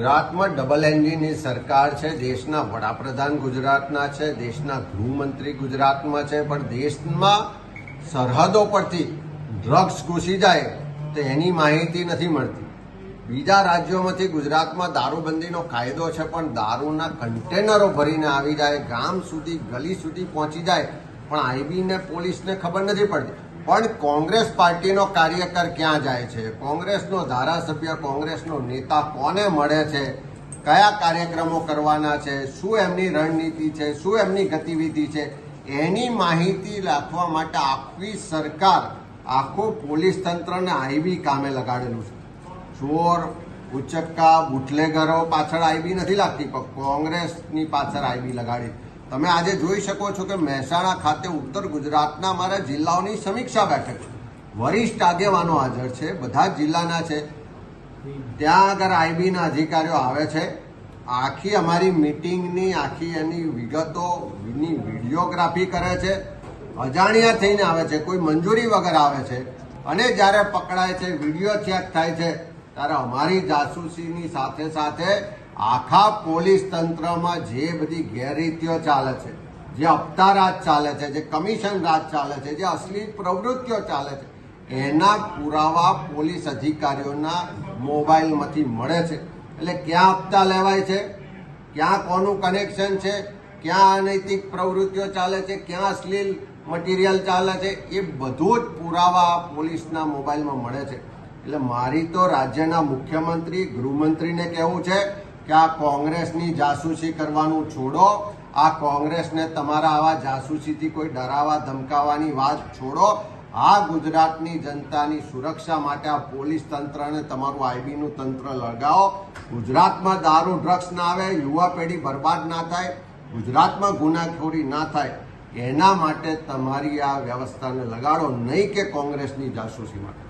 ગુજરાતમાં ડબલ એન્જિનની સરકાર છે. દેશના વડાપ્રધાન ગુજરાતના છે, દેશના ગૃહમંત્રી ગુજરાતમાં છે, પણ દેશમાં સરહદો પરથી ડ્રગ્સ ઘૂસી જાય તો એની માહિતી નથી મળતી. બીજા રાજ્યોમાંથી ગુજરાતમાં દારૂબંધીનો કાયદો છે, પણ દારૂના કન્ટેનરો ભરીને આવી જાય, ગામ સુધી ગલી સુધી પહોંચી જાય, પણ આઈબી ને પોલીસને ખબર નથી પડતી. પણ કોંગ્રેસ પાર્ટીનો કાર્યકર ક્યાં જાય છે, કોંગ્રેસનો ધારાસભ્ય, કોંગ્રેસનો નેતા કોને મળે છે, કયા કાર્યક્રમો કરવાના છે, શું એમની રણનીતિ છે, શું એમની ગતિવિધિ છે, એની માહિતી રાખવા માટે આખી સરકાર, આખું પોલીસ તંત્રને આઈબી કામે લગાડેલું છે. ચોર, ઉચક્કા, બુટલેગરો પાછળ આઈબી નથી લાગતી, પણ કોંગ્રેસની પાછળ આઈબી લગાડી. તમે આજે જોઈ શકો છો કે મહેસાણા ખાતે ઉત્તર ગુજરાતના અમારા જિલ્લાઓની સમીક્ષા બેઠક, વરિષ્ઠ આગેવાનો હાજર છે, બધા જ જિલ્લાના છે. ત્યાં આગળ આઈબીના અધિકારીઓ આવે છે, આખી અમારી મિટિંગની આખી એની વિગતોની વિડીયોગ્રાફી કરે છે, અજાણ્યા થઈને આવે છે, કોઈ મંજૂરી વગર આવે છે, અને જ્યારે પકડાય છે, વિડીયો ચેક થાય છે, ત્યારે અમારી જાસૂસીની સાથે સાથે આખા પોલીસ તંત્રમાં જે બધી ગેરરીતિઓ ચાલે છે, જે હપ્તા રાજ ચાલે છે, જે કમિશન રાજ ચાલે છે, જે અશ્લીલ પ્રવૃત્તિઓ ચાલે છે, એના પુરાવા પોલીસ અધિકારીઓના મોબાઈલમાંથી મળે છે. એટલે ક્યાં હપ્તા લેવાય છે, ક્યાં કોનું કનેક્શન છે, ક્યાં અનૈતિક પ્રવૃત્તિઓ ચાલે છે, ક્યાં અશ્લીલ મટીરિયલ ચાલે છે, એ બધું જ પુરાવા પોલીસના મોબાઈલમાં મળે છે. એટલે મારી તો રાજ્યના મુખ્યમંત્રી, ગૃહમંત્રીને કહેવું છે કે આ કોંગ્રેસની જાસૂસી કરવાનું છોડો. આ કોંગ્રેસને તમારા આવા જાસૂસીથી કોઈ ડરાવા ધમકાવવાની વાત છોડો. આ ગુજરાતની જનતાની સુરક્ષા માટે આ પોલીસ તંત્રને તમારું આઈબીનું તંત્ર લગાવો. ગુજરાતમાં દારૂ ડ્રગ્સ ના આવે, યુવા પેઢી બરબાદ ના થાય, ગુજરાતમાં ગુનાખોરી ના થાય, એના માટે તમારી આ વ્યવસ્થાને લગાડો, નહીં કે કોંગ્રેસની જાસૂસી માટે.